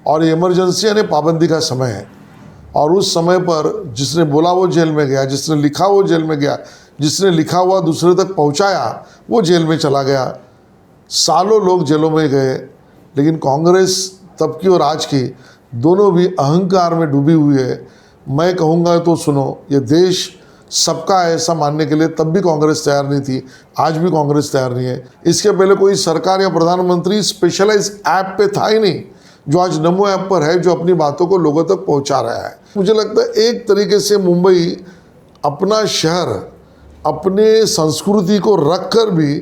और इमरजेंसी यानी पाबंदी का समय है, और उस समय पर जिसने बोला वो जेल में गया, जिसने लिखा वो जेल में गया, जिसने लिखा हुआ दूसरे तक पहुंचाया वो जेल में चला गया। सालों लोग जेलों में गए, लेकिन कांग्रेस तब की और आज की दोनों भी अहंकार में डूबी हुई है। मैं कहूँगा तो सुनो, ये देश सबका है ऐसा मानने के लिए तब भी कांग्रेस तैयार नहीं थी, आज भी कांग्रेस तैयार नहीं है। इसके पहले कोई सरकार या प्रधानमंत्री स्पेशलाइज ऐप पे था ही नहीं, जो आज नमो ऐप पर है, जो अपनी बातों को लोगों तक पहुंचा रहा है। मुझे लगता है एक तरीके से मुंबई अपना शहर, अपने संस्कृति को रख कर भी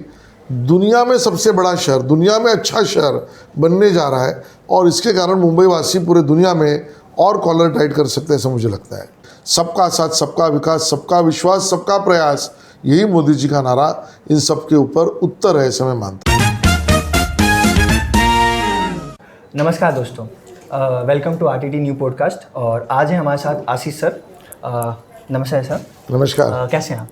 दुनिया में सबसे बड़ा शहर, दुनिया में अच्छा शहर बनने जा रहा है, और इसके कारण मुंबई वासी पूरे दुनिया में और कॉलर टाइट कर सकते हैं, ऐसा मुझे लगता है। सबका साथ, सबका विकास, सबका विश्वास, सबका प्रयास, यही मोदी जी का नारा इन सब के ऊपर उत्तर है, ऐसा मैं मानता हूँ। नमस्कार दोस्तों, welcome to RTT new podcast. और आज है हमारे साथ आशीष सर। नमस्कार सर। नमस्कार। कैसे हैं आप?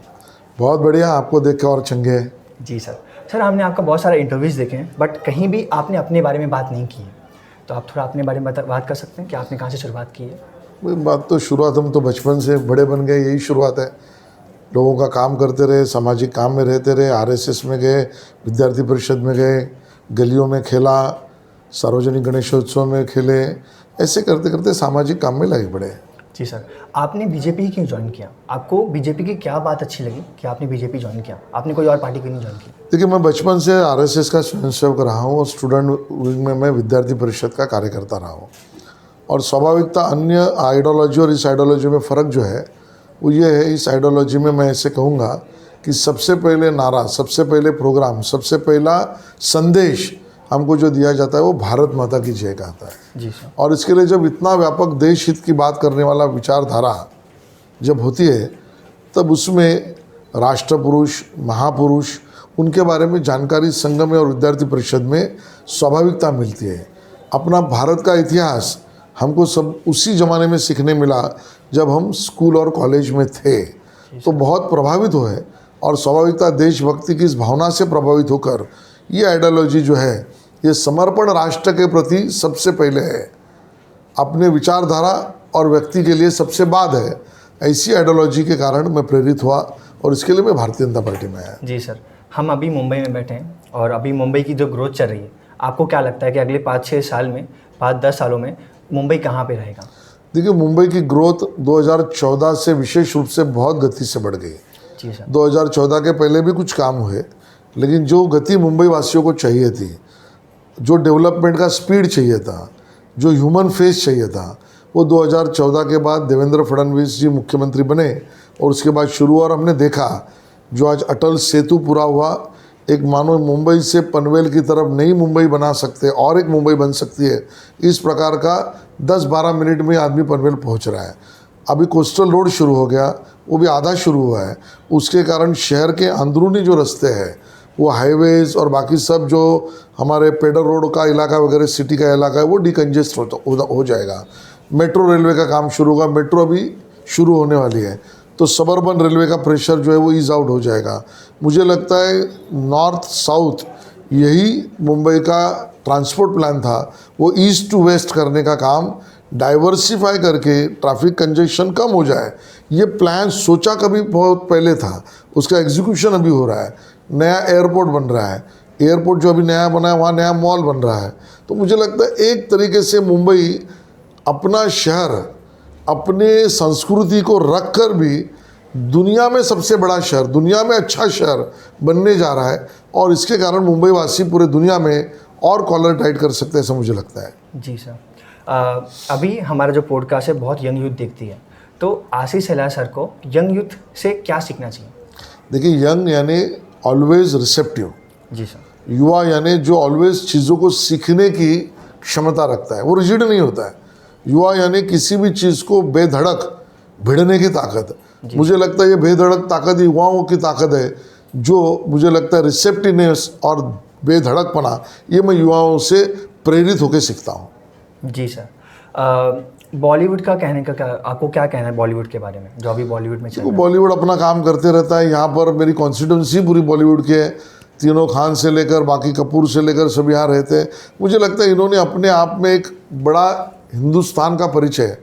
बहुत बढ़िया, आपको देख के और चंगे हैं। जी सर। सर, हमने आपका बहुत सारा इंटरव्यूज़ देखे हैं, बट कहीं भी आपने अपने बारे में बात नहीं की है, तो आप थोड़ा अपने बारे में बात कर सकते हैं कि आपने कहाँ से शुरुआत की है? बात तो शुरुआत, हम तो बचपन से बड़े बन गए, यही शुरुआत है। लोगों का काम करते रहे, सामाजिक काम में रहते रहे, आरएसएस में गए, विद्यार्थी परिषद में गए, गलियों में खेला, सार्वजनिक गणेशोत्सव में खेले, ऐसे करते करते सामाजिक काम में लगे पड़े। जी सर। आपने बीजेपी क्यों ज्वाइन किया? आपको बीजेपी की क्या बात अच्छी लगी कि आपने बीजेपी ज्वाइन किया? आपने कोई और पार्टी क्यों नहीं ज्वाइन की? देखिए, मैं बचपन से आरएसएस का स्वयंसेवक रहा हूँ, और स्टूडेंट विंग में मैं विद्यार्थी परिषद का कार्यकर्ता रहा हूँ। और स्वाभाविकता अन्य आइडियोलॉजी और इस आइडियोलॉजी में फ़र्क जो है वो ये है, इस आइडियोलॉजी में मैं ऐसे कहूँगा कि सबसे पहले नारा, सबसे पहले प्रोग्राम, सबसे पहला संदेश हमको जो दिया जाता है वो भारत माता की जय का आता है। जी सर। और इसके लिए जब इतना व्यापक देश हित की बात करने वाला विचारधारा जब होती है, तब उसमें राष्ट्र पुरुष, महापुरुष, उनके बारे में जानकारी संघ में और विद्यार्थी परिषद में स्वाभाविकता मिलती है। अपना भारत का इतिहास हमको सब उसी ज़माने में सीखने मिला जब हम स्कूल और कॉलेज में थे, तो बहुत प्रभावित हुए, और स्वाभाविकता देशभक्ति की इस भावना से प्रभावित होकर ये आइडियोलॉजी जो है, ये समर्पण राष्ट्र के प्रति सबसे पहले है, अपने विचारधारा और व्यक्ति के लिए सबसे बाद है। ऐसी आइडियोलॉजी के कारण मैं प्रेरित हुआ, और इसके लिए मैं भारतीय जनता पार्टी में आया। जी सर। हम अभी मुंबई में बैठे हैं, और अभी मुंबई की जो ग्रोथ चल रही है, आपको क्या लगता है कि अगले 5-6 साल में, 5-10 सालों में मुंबई कहाँ पे रहेगा? देखिए, मुंबई की ग्रोथ 2014 से विशेष रूप से बहुत गति से बढ़ गई। जी सर। 2014 के पहले भी कुछ काम हुए, लेकिन जो गति मुंबई वासियों को चाहिए थी, जो डेवलपमेंट का स्पीड चाहिए था, जो ह्यूमन फेस चाहिए था, वो 2014 के बाद देवेंद्र फडणवीस जी मुख्यमंत्री बने और उसके बाद शुरू हुआ। और हमने देखा जो आज अटल सेतु पूरा हुआ, एक मानो मुंबई से पनवेल की तरफ नई मुंबई बना सकते और एक मुंबई बन सकती है, इस प्रकार का 10-12 मिनट में आदमी पनवेल पहुंच रहा है। अभी कोस्टल रोड शुरू हो गया, वो भी आधा शुरू हुआ है। उसके कारण शहर के अंदरूनी जो रास्ते हैं, वो हाईवेज और बाकी सब जो हमारे पेडर रोड का इलाका वगैरह, सिटी का इलाका है, वो डिकंजेस्ट हो जाएगा। मेट्रो रेलवे का काम शुरू होगा, मेट्रो अभी शुरू होने वाली है, तो सबअर्बन रेलवे का प्रेशर जो है वो ईज आउट हो जाएगा। मुझे लगता है नॉर्थ साउथ यही मुंबई का ट्रांसपोर्ट प्लान था, वो ईस्ट टू वेस्ट करने का काम, डाइवर्सिफाई करके ट्रैफिक कंजेशन कम हो जाए, ये प्लान सोचा कभी बहुत पहले था, उसका एग्जीक्यूशन अभी हो रहा है। नया एयरपोर्ट बन रहा है, एयरपोर्ट जो अभी नया बना है वहाँ नया मॉल बन रहा है। तो मुझे लगता है एक तरीके से मुंबई अपना शहर, अपने संस्कृति को रख कर भी दुनिया में सबसे बड़ा शहर, दुनिया में अच्छा शहर बनने जा रहा है, और इसके कारण मुंबई वासी पूरे दुनिया में और कॉलर टाइट कर सकते हैं, ऐसा मुझे लगता है। जी सर। अभी हमारा जो पॉडकास्ट है बहुत यंग यूथ देखती है, तो आशीष हेलार सर को यंग यूथ से क्या सीखना चाहिए? देखिए, यंग यानी ऑलवेज रिसेप्टिव। जी सर। युवा यानी जो ऑलवेज चीज़ों को सीखने की क्षमता रखता है, वो रिजिड नहीं होता है। युवा यानी किसी भी चीज़ को बेधड़क भिड़ने की ताकत। मुझे लगता है ये बेधड़क ताकत युवाओं की ताकत है, जो मुझे लगता है रिसेप्टिवनेस और बेधड़कपना, ये मैं युवाओं से प्रेरित होकर सीखता हूँ। जी सर। बॉलीवुड का कहने का क्या, आपको क्या कहना है बॉलीवुड के बारे में, जो अभी बॉलीवुड में चल रहा है? बॉलीवुड अपना काम करते रहता है। यहाँ पर मेरी कॉन्स्टिट्यूंसी पूरी बॉलीवुड की है। तीनों खान से लेकर बाकी कपूर से लेकर सब यहाँ रहते हैं। मुझे लगता है इन्होंने अपने आप में एक बड़ा हिंदुस्तान का परिचय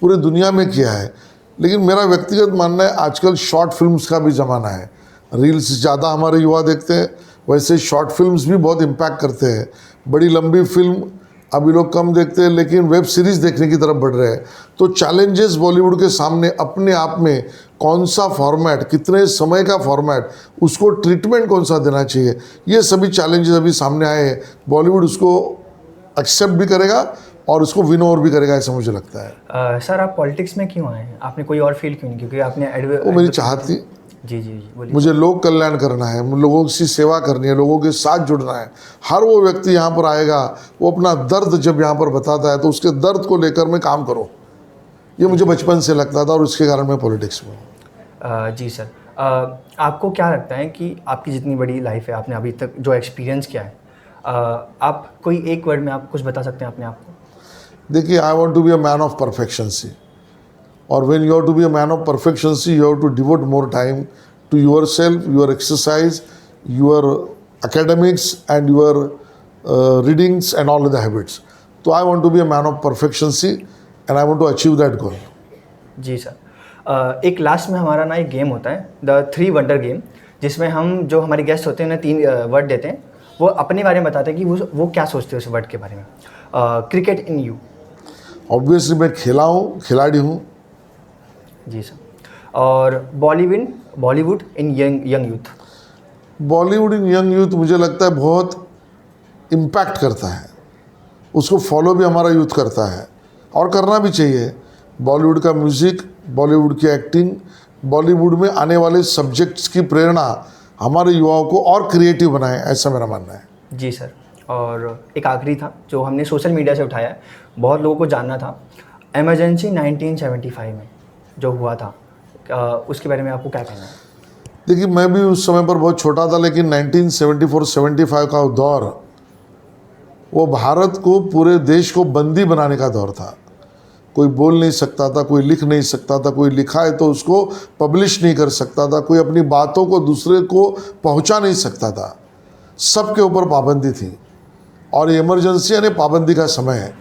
पूरे दुनिया में किया है। लेकिन मेरा व्यक्तिगत मानना है आजकल शॉर्ट फिल्म्स का भी ज़माना है। रील्स ज़्यादा हमारे युवा देखते हैं, वैसे शॉर्ट फिल्म्स भी बहुत इम्पैक्ट करते हैं। बड़ी लंबी फिल्म अभी लोग कम देखते हैं, लेकिन वेब सीरीज़ देखने की तरफ बढ़ रहे हैं। तो चैलेंजेस बॉलीवुड के सामने अपने आप में कौन सा फॉर्मेट, कितने समय का फॉर्मेट, उसको ट्रीटमेंट कौन सा देना चाहिए, ये सभी चैलेंजेस अभी सामने आए हैं। बॉलीवुड उसको एक्सेप्ट भी करेगा और उसको विन ओवर भी करेगा, ऐसा मुझे लगता है। सर आप पॉलिटिक्स में क्यों आए हैं? आपने कोई और फील्ड क्यों नहीं? क्योंकि आपने वो मेरी चाहत थी। जी जी जी बोलिए। मुझे लोक कल्याण करना है, लोगों की सेवा करनी है, लोगों के साथ जुड़ना है। हर वो व्यक्ति यहाँ पर आएगा, वो अपना दर्द जब यहाँ पर बताता है तो उसके दर्द को लेकर मैं काम करूँ, ये मुझे बचपन से लगता था और उसके कारण मैं पॉलिटिक्स में हूँ। जी सर, आपको क्या लगता है कि आपकी जितनी बड़ी लाइफ है, आपने अभी तक जो एक्सपीरियंस किया है, आप कोई एक वर्ड में आप कुछ बता सकते हैं अपने आप को? देखिए, I want to be a man of perfection, और when you have to be a man of perfection you have to devote more time to yourself, your exercise, your academics and your readings and all of the habits. So I want to be a man of perfectioncy and I want to achieve that goal. जी sir, एक last में हमारा ना एक game होता है, the 3 wonder game, जिसमें हम जो हमारे गेस्ट होते हैं उन्हें 3 वर्ड देते हैं, वो अपने बारे में बताते हैं कि वो क्या सोचते हैं उस वर्ड के बारे में। Cricket in you. ऑब्वियसली मैं खेला हूँ, खिलाड़ी हूँ। जी सर। और बॉलीवुड इन यंग यूथ। बॉलीवुड इन यंग यूथ मुझे लगता है बहुत इम्पैक्ट करता है, उसको फॉलो भी हमारा यूथ करता है और करना भी चाहिए। बॉलीवुड का म्यूज़िक, बॉलीवुड की एक्टिंग, बॉलीवुड में आने वाले सब्जेक्ट्स की प्रेरणा हमारे युवाओं को और क्रिएटिव बनाए, ऐसा मेरा मानना है। जी सर, और एक आखिरी था जो हमने सोशल मीडिया से उठाया है, बहुत लोगों को जानना था, इमरजेंसी 1975 में जो हुआ था, उसके बारे में आपको क्या कहना है? देखिए, मैं भी उस समय पर बहुत छोटा था, लेकिन 1974-75 का दौर वो भारत को, पूरे देश को बंदी बनाने का दौर था। कोई बोल नहीं सकता था, कोई लिख नहीं सकता था, कोई लिखा है तो उसको पब्लिश नहीं कर सकता था, कोई अपनी बातों को दूसरे को पहुंचा नहीं सकता था। सबके ऊपर पाबंदी थी और ये इमरजेंसी यानी पाबंदी का समय है।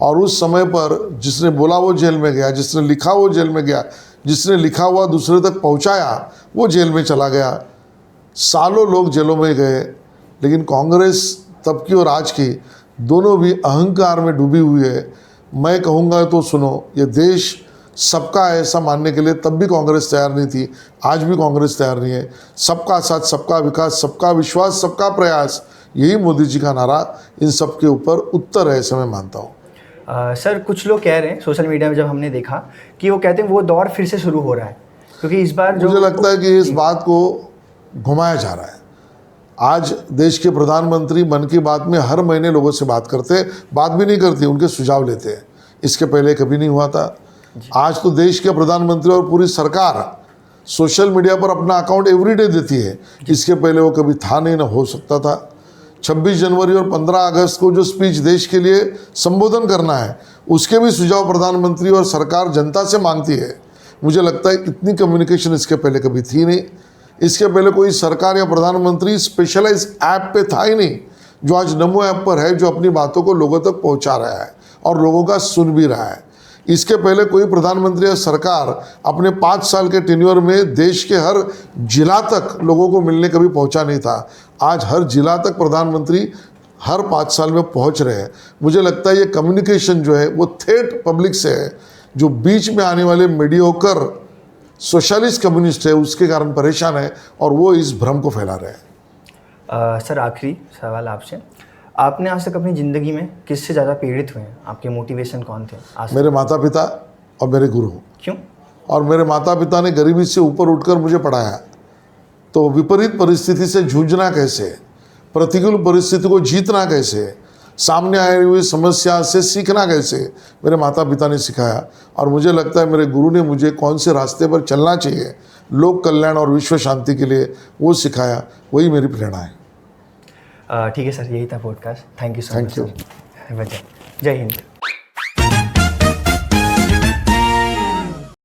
और उस समय पर जिसने बोला वो जेल में गया, जिसने लिखा वो जेल में गया, जिसने लिखा हुआ दूसरे तक पहुंचाया वो जेल में चला गया। सालों लोग जेलों में गए, लेकिन कांग्रेस तब की और आज की दोनों भी अहंकार में डूबी हुई है। मैं कहूँगा तो सुनो, ये देश सबका है ऐसा मानने के लिए तब भी कांग्रेस तैयार नहीं थी, आज भी कांग्रेस तैयार नहीं है। सबका साथ, सबका विकास, सबका विश्वास, सबका प्रयास, यही मोदी जी का नारा इन सब के ऊपर उत्तर है, ऐसा मैं मानता हूँ। सर, कुछ लोग कह रहे हैं सोशल मीडिया में, जब हमने देखा कि वो कहते हैं वो दौर फिर से शुरू हो रहा है, क्योंकि इस बार जो मुझे लगता है कि इस बात को घुमाया जा रहा है। आज देश के प्रधानमंत्री मन की बात में हर महीने लोगों से बात करते, बात भी नहीं करती, उनके सुझाव लेते हैं। इसके पहले कभी नहीं हुआ था। आज तो देश के प्रधानमंत्री और पूरी सरकार सोशल मीडिया पर अपना अकाउंट एवरीडे देती है, इसके पहले वो कभी था नहीं, ना हो सकता था। 26 जनवरी और 15 अगस्त को जो स्पीच देश के लिए संबोधन करना है, उसके भी सुझाव प्रधानमंत्री और सरकार जनता से मांगती है। मुझे लगता है इतनी कम्युनिकेशन इसके पहले कभी थी नहीं। इसके पहले कोई सरकार या प्रधानमंत्री स्पेशलाइज ऐप पे था ही नहीं, जो आज नमो ऐप पर है, जो अपनी बातों को लोगों तक पहुंचा रहा है और लोगों का सुन भी रहा है। इसके पहले कोई प्रधानमंत्री या सरकार अपने 5 साल के टेन्योर में देश के हर जिला तक लोगों को मिलने कभी पहुंचा नहीं था। आज हर जिला तक प्रधानमंत्री हर 5 साल में पहुंच रहे हैं। मुझे लगता है ये कम्युनिकेशन जो है वो थेट पब्लिक से है, जो बीच में आने वाले मीडियोकर सोशलिस्ट कम्युनिस्ट है उसके कारण परेशान है और वो इस भ्रम को फैला रहे हैं। सर, आखिरी सवाल आपसे, आपने आज तक अपनी ज़िंदगी में किससे ज़्यादा प्रेरित हुए हैं? आपके मोटिवेशन कौन थे आज? मेरे माता पिता और मेरे गुरु। क्यों? और मेरे माता पिता ने गरीबी से ऊपर उठकर मुझे पढ़ाया, तो विपरीत परिस्थिति से जूझना कैसे, प्रतिकूल परिस्थिति को जीतना कैसे, सामने आई हुई समस्या से सीखना कैसे, मेरे माता पिता ने सिखाया। और मुझे लगता है मेरे गुरु ने मुझे कौन से रास्ते पर चलना चाहिए लोक कल्याण और विश्व शांति के लिए, वो सिखाया। वही मेरी प्रेरणा है। ठीक है सर, यही था podcast. Thank you so much. Thank you. जय हिंद।